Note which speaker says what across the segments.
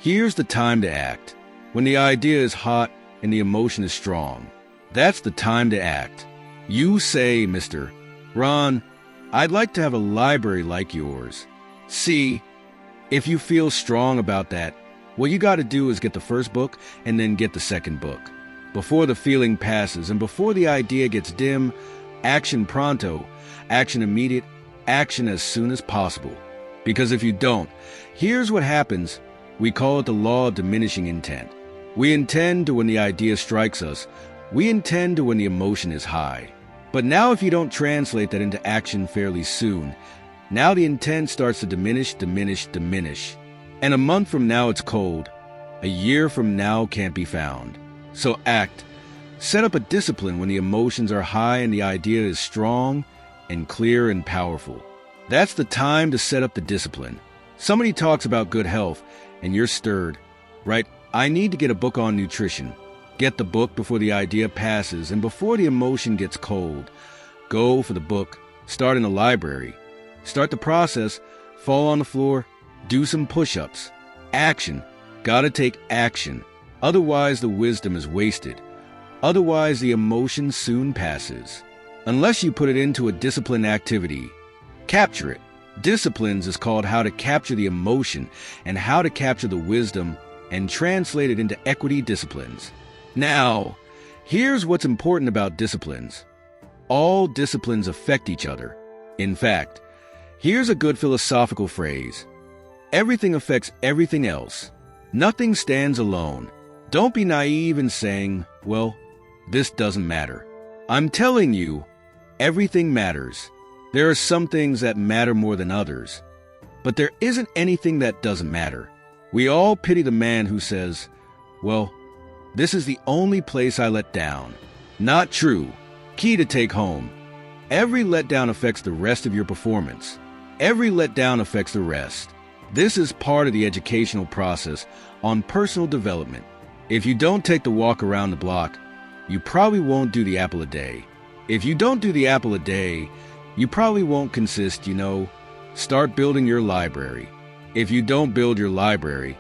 Speaker 1: Here's the time to act. When the idea is hot and the emotion is strong, that's the time to act. You say, Mr. Rohn, I'd like to have a library like yours. See, if you feel strong about that, what you got to do is get the first book and then get the second book. Before the feeling passes and before the idea gets dim, action pronto, action immediate, action as soon as possible. Because if you don't, here's what happens. We call it the law of diminishing intent. We intend to when the idea strikes us. We intend to when the emotion is high. But now if you don't translate that into action fairly soon, now the intent starts to diminish. And a month from now it's cold. A year from now can't be found. So act. Set up a discipline when the emotions are high and the idea is strong and clear and powerful. That's the time to set up the discipline. Somebody talks about good health and you're stirred, right? I need to get a book on nutrition. Get the book before the idea passes and before the emotion gets cold. Go for the book. Start in the library. Start the process. Fall on the floor. Do some push-ups. Action. Gotta take action. Otherwise, the wisdom is wasted. Otherwise, the emotion soon passes. Unless you put it into a disciplined activity. Capture it. Disciplines is called how to capture the emotion and how to capture the wisdom and translate it into equity disciplines. Now, here's what's important about disciplines. All disciplines affect each other. In fact, here's a good philosophical phrase. Everything affects everything else. Nothing stands alone. Don't be naive in saying, well, this doesn't matter. I'm telling you, everything matters. There are some things that matter more than others, but there isn't anything that doesn't matter. We all pity the man who says, well, this is the only place I let down. Not true. Key to take home. Every letdown affects the rest of your performance. Every letdown affects the rest. This is part of the educational process on personal development. If you don't take the walk around the block, you probably won't do the apple a day. If you don't do the apple a day, you probably won't start building your library. If you don't build your library,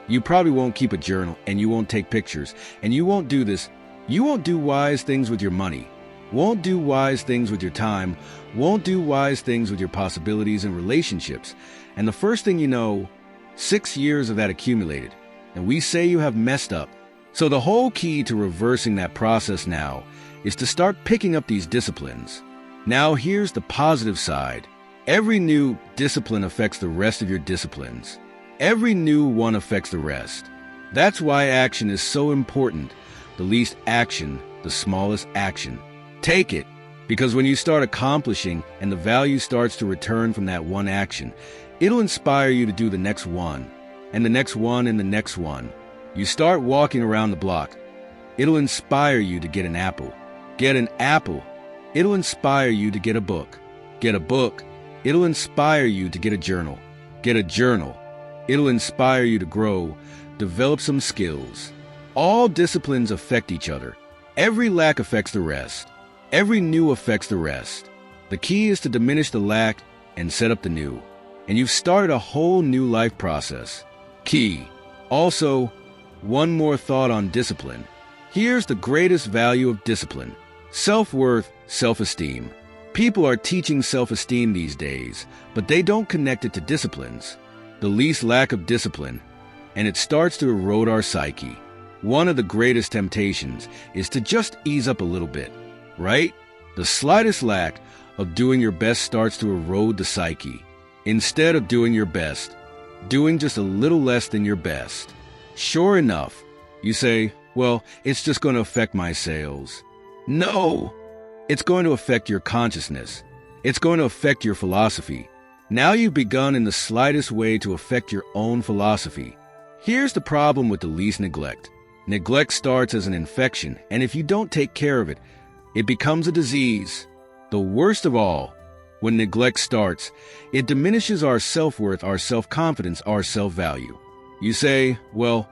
Speaker 1: you probably won't keep a journal and you won't take pictures and you won't do this. You won't do wise things with your money, won't do wise things with your time, won't do wise things with your possibilities and relationships. And the first thing you know, 6 years of that accumulated, and we say you have messed up. So the whole key to reversing that process now is to start picking up these disciplines. Now here's the positive side. Every new discipline affects the rest of your disciplines. Every new one affects the rest. That's why action is so important. The least action, the smallest action. Take it, because when you start accomplishing and the value starts to return from that one action, it'll inspire you to do the next one, and the next one, and the next one. You start walking around the block. It'll inspire you to get an apple. Get an apple. It'll inspire you to get a book. Get a book. It'll inspire you to get a journal. Get a journal. It'll inspire you to grow, develop some skills. All disciplines affect each other. Every lack affects the rest. Every new affects the rest. The key is to diminish the lack and set up the new. And you've started a whole new life process. Key. Also, one more thought on discipline. Here's the greatest value of discipline. Self-worth, self-esteem. People are teaching self-esteem these days, but they don't connect it to disciplines. The least lack of discipline, and it starts to erode our psyche. One of the greatest temptations is to just ease up a little bit, right? The slightest lack of doing your best starts to erode the psyche. Instead of doing your best, doing just a little less than your best. Sure enough, you say, well, it's just going to affect my sales. No, it's going to affect your consciousness. It's going to affect your philosophy. Now you've begun in the slightest way to affect your own philosophy. Here's the problem with the least neglect. Neglect starts as an infection, and if you don't take care of it, it becomes a disease. The worst of all, when neglect starts, it diminishes our self-worth, our self-confidence, our self-value. You say, well,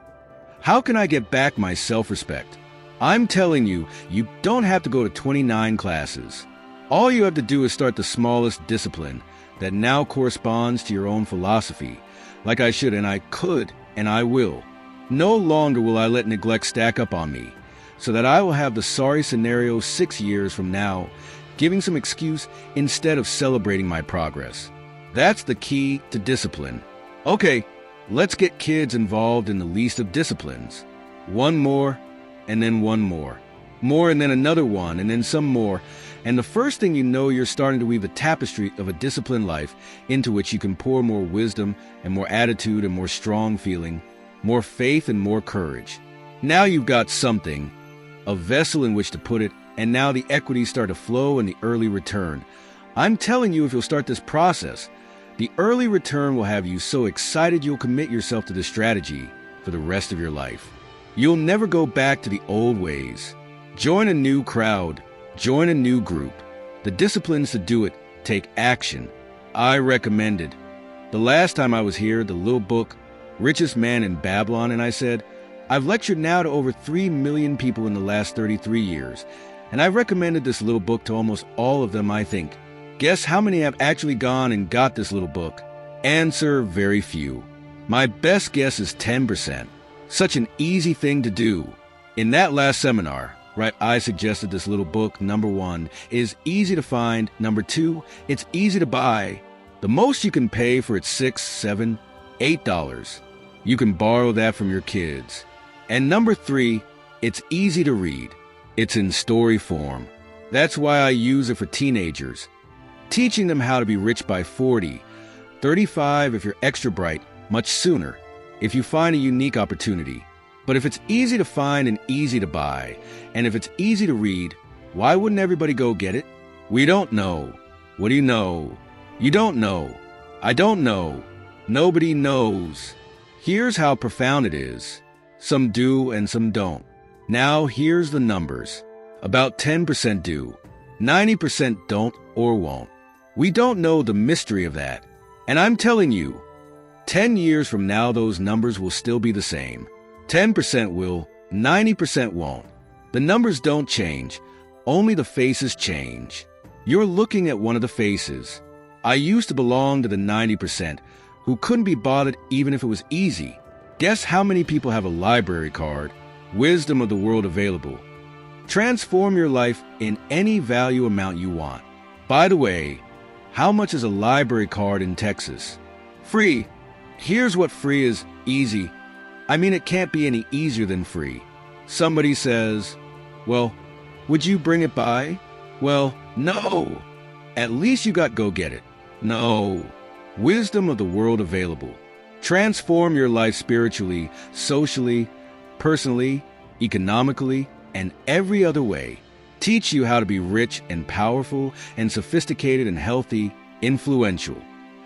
Speaker 1: how can I get back my self-respect? I'm telling you, you don't have to go to 29 classes. All you have to do is start the smallest discipline that now corresponds to your own philosophy. Like I should and I could and I will. No longer will I let neglect stack up on me, so that I will have the sorry scenario 6 years from now, giving some excuse instead of celebrating my progress. That's the key to discipline. Okay, let's get kids involved in the least of disciplines. One more, and then one more. More and then another one, and then some more. And the first thing you know, you're starting to weave a tapestry of a disciplined life into which you can pour more wisdom and more attitude and more strong feeling, more faith and more courage. Now you've got something, a vessel in which to put it, and now the equities start to flow and the early return. I'm telling you, if you'll start this process, the early return will have you so excited you'll commit yourself to this strategy for the rest of your life. You'll never go back to the old ways. Join a new crowd. Join a new group. The disciplines to do it take action. I recommend it. The last time I was here, the little book, Richest Man in Babylon, and I said, I've lectured now to over 3 million people in the last 33 years, and I've recommended this little book to almost all of them, I think. Guess how many have actually gone and got this little book? Answer, very few. My best guess is 10%. Such an easy thing to do. In that last seminar, right, I suggested this little book. Number 1 is easy to find. Number 2, it's easy to buy. The most you can pay for it's $6, $7, $8. You can borrow that from your kids. And number 3, it's easy to read. It's in story form. That's why I use it for teenagers. Teaching them how to be rich by 40, 35 if you're extra bright, much sooner, if you find a unique opportunity. But if it's easy to find and easy to buy, and if it's easy to read, why wouldn't everybody go get it? We don't know. What do you know? You don't know. I don't know. Nobody knows. Here's how profound it is. Some do and some don't. Now here's the numbers. About 10% do. 90% don't or won't. We don't know the mystery of that. And I'm telling you, 10 years from now those numbers will still be the same. 10% will, 90% won't. The numbers don't change, only the faces change. You're looking at one of the faces. I used to belong to the 90% who couldn't be bothered even if it was easy. Guess how many people have a library card, wisdom of the world available. Transform your life in any value amount you want. By the way, how much is a library card in Texas? Free. Here's what free is: easy. I mean, it can't be any easier than free. Somebody says, well, would you bring it by? Well, no. At least you got go get it. No. Wisdom of the world available. Transform your life spiritually, socially, personally, economically, and every other way. Teach you how to be rich and powerful and sophisticated and healthy, influential.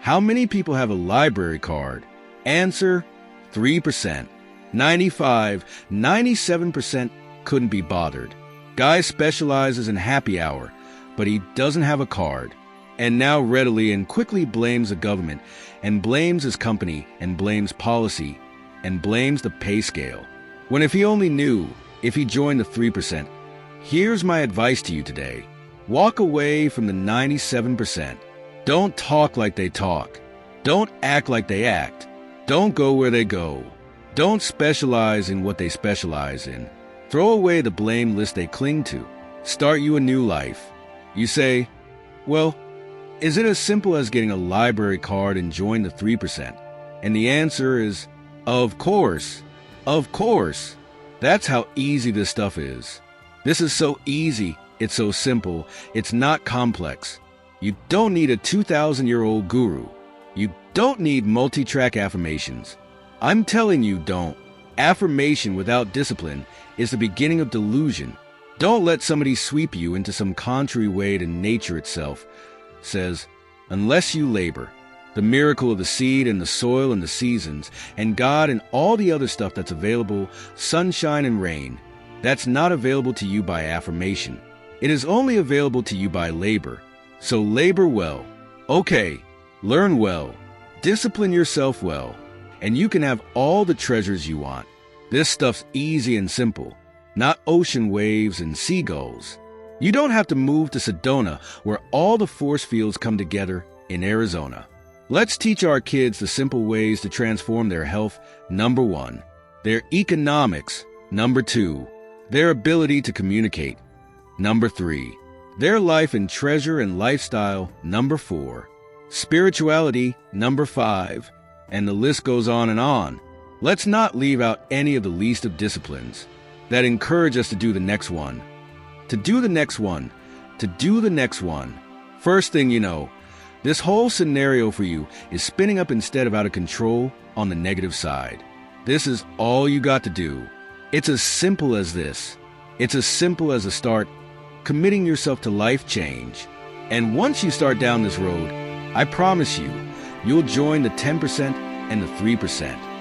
Speaker 1: How many people have a library card? Answer, 3%. 95, 97% couldn't be bothered. Guy specializes in happy hour, but he doesn't have a card. And now readily and quickly blames the government, and blames his company, and blames policy, and blames the pay scale. When if he only knew, if he joined the 3%, here's my advice to you today. Walk away from the 97%. Don't talk like they talk. Don't act like they act. Don't go where they go. Don't specialize in what they specialize in. Throw away the blame list they cling to. Start you a new life. You say, well, is it as simple as getting a library card and join the 3%? And the answer is, of course. Of course. That's how easy this stuff is. This is so easy. It's so simple. It's not complex. You don't need a 2,000-year-old guru. You don't need multi-track affirmations. I'm telling you, don't. Affirmation without discipline is the beginning of delusion. Don't let somebody sweep you into some contrary way to nature itself. Says, unless you labor, the miracle of the seed and the soil and the seasons, and God and all the other stuff that's available, sunshine and rain, that's not available to you by affirmation. It is only available to you by labor. So labor well. Okay, learn well. Discipline yourself well. And you can have all the treasures you want. This stuff's easy and simple, not ocean waves and seagulls. You don't have to move to Sedona, where all the force fields come together in Arizona. Let's teach our kids the simple ways to transform their health. Number 1, their economics. Number 2, their ability to communicate. Number 3, their life and treasure and lifestyle. Number 4, spirituality. Number 5, and the list goes on and on. Let's not leave out any of the least of disciplines that encourage us to do the next one. To do the next one. To do the next one. First thing you know, this whole scenario for you is spinning up instead of out of control on the negative side. This is all you got to do. It's as simple as this. It's as simple as a start committing yourself to life change. And once you start down this road, I promise you, you'll join the 10% and the 3%.